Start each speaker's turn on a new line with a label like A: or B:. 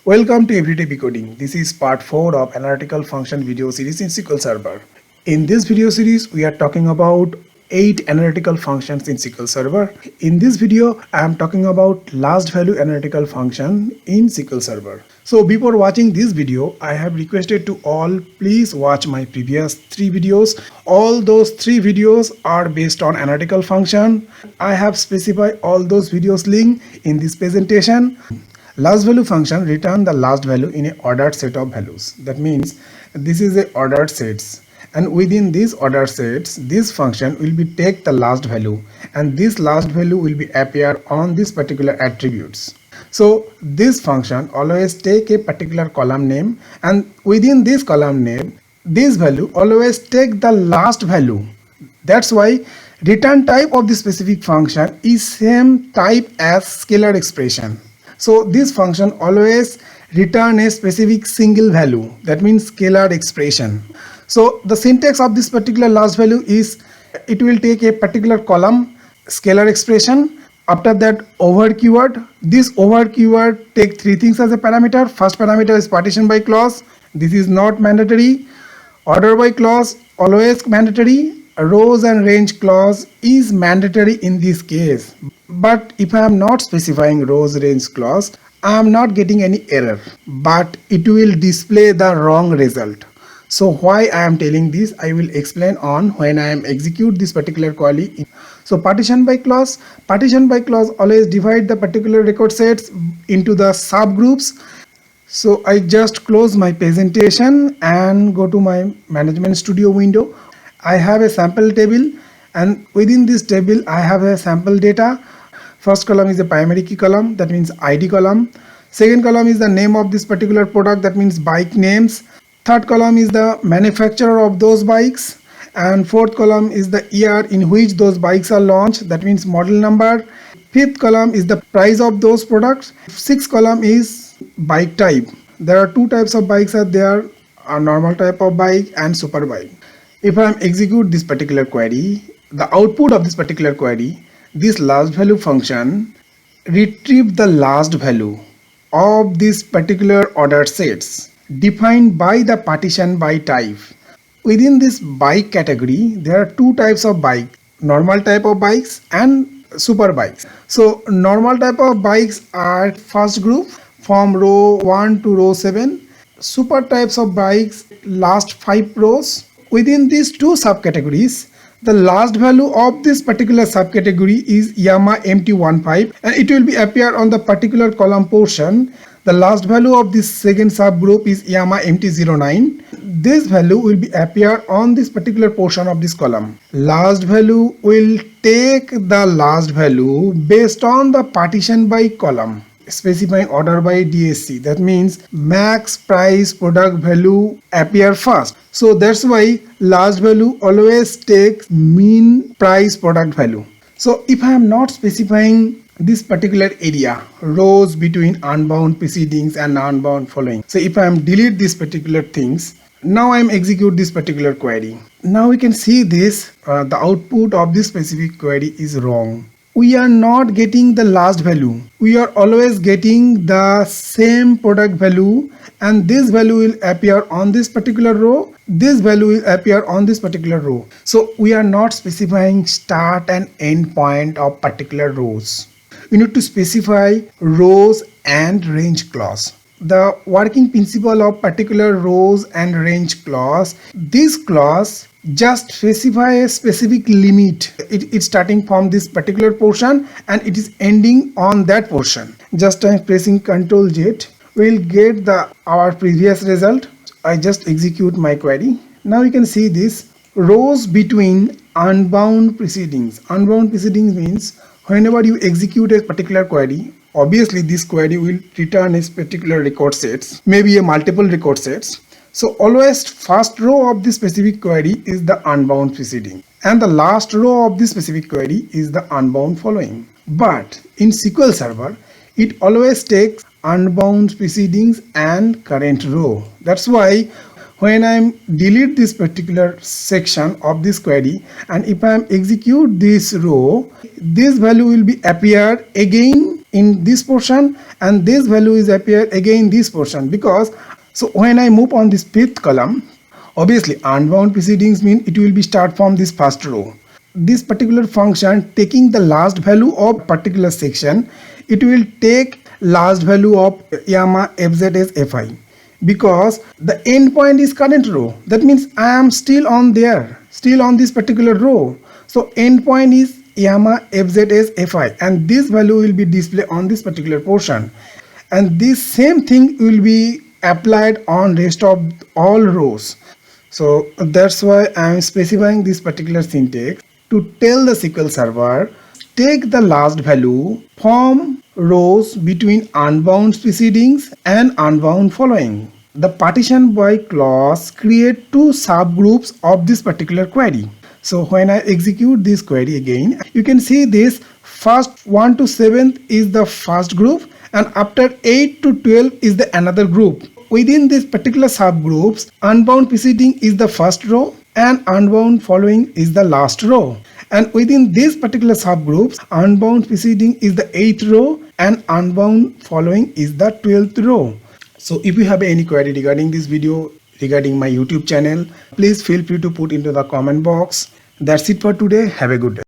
A: Welcome to Everyday Decoding. This is part 4 of analytical function video series in SQL Server. In this video series, we are talking about 8 analytical functions in SQL Server. In this video, I am talking about last value analytical function in SQL Server. So before watching this video, I have requested to all please watch my previous 3 videos. All those 3 videos are based on analytical function. I have specified all those videos link in this presentation. Last value function return the last value in a ordered set of values. That means this is a ordered sets, and within these ordered sets this function will be take the last value, and this last value will be appear on this particular attributes. So this function always take a particular column name, and within this column name this value always take the last value. That's why return type of the specific function is same type as scalar expression. So this function always return a specific single value, that means scalar expression. So the syntax of this particular last value is it will take a particular column scalar expression. After that over keyword, this over keyword take 3 things as a parameter. First parameter is partition by clause, this is not mandatory. Order by clause always mandatory. Rows and range clause is mandatory in this case, but if I am not specifying rows range clause, I am not getting any error, but it will display the wrong result. So why I am telling this, I will explain on when I am execute this particular query. So partition by clause always divide the particular record sets into the subgroups. So I just close my presentation and go to my management studio window. I have a sample table, and within this table I have a sample data. First column is the primary key column, that means ID column. Second column is the name of this particular product, that means bike names. Third column is the manufacturer of those bikes, and fourth column is the year in which those bikes are launched, that means model number. Fifth column is the price of those products. Sixth column is bike type. There are 2 types of bikes are there, a normal type of bike and super bike. If I execute this particular query, the output of this particular query, this last value function retrieve the last value of this particular ordered sets defined by the partition by type. Within this bike category, there are 2 types of bike, normal type of bikes and super bikes. So normal type of bikes are first group from row 1 to row 7. Super types of bikes last 5 rows. Within these 2 subcategories, the last value of this particular subcategory is Yamaha MT15, and it will be appear on the particular column portion. The last value of this second subgroup is Yamaha MT09. This value will be appear on this particular portion of this column. Last value will take the last value based on the partition by column, specifying order by DSC. That means max price product value appear first. So that's why last value always takes mean price product value. So if I am not specifying this particular area, rows between unbound precedings and unbound following. So if I am delete these particular things, now I am execute this particular query. Now we can see this, the output of this specific query is wrong. We are not getting the last value. We are always getting the same product value, and this value will appear on this particular row. This value will appear on this particular row. So we are not specifying start and end point of particular rows. We need to specify rows and range clause. The working principle of particular rows and range clause, this clause just specify a specific limit. It's starting from this particular portion and it is ending on that portion. Just I'm pressing Ctrl Z, we'll get our previous result. I just execute my query. Now you can see this rows between unbound precedings. Unbound precedings means whenever you execute a particular query, obviously this query will return a particular record sets, maybe a multiple record sets. So always first row of this specific query is the unbound preceding, and the last row of this specific query is the unbound following. But in SQL Server, it always takes unbound precedings and current row. That's why when I delete this particular section of this query, and if I execute this row, this value will be appear again in this portion, and this value is appear again in this portion. Because so when I move on this fifth column, obviously unbound proceedings mean it will be start from this first row. This particular function taking the last value of particular section, it will take last value of yama fz as fi, because the endpoint is current row. That means I am still on there, still on this particular row. So endpoint is yama fz as fi, and this value will be displayed on this particular portion, and this same thing will be applied on rest of all rows. So that's why I am specifying this particular syntax to tell the SQL server take the last value from rows between unbound precedings and unbound following. The partition by clause create two subgroups of this particular query. So when I execute this query again, you can see this first 1 to 7 is the first group, and after 8 to 12 is the another group. Within this particular subgroups, unbound preceding is the first row and unbound following is the last row. And within this particular subgroups, unbound preceding is the 8th row and unbound following is the 12th row. So if you have any query regarding this video, regarding my YouTube channel, please feel free to put into the comment box. That's it for today. Have a good day.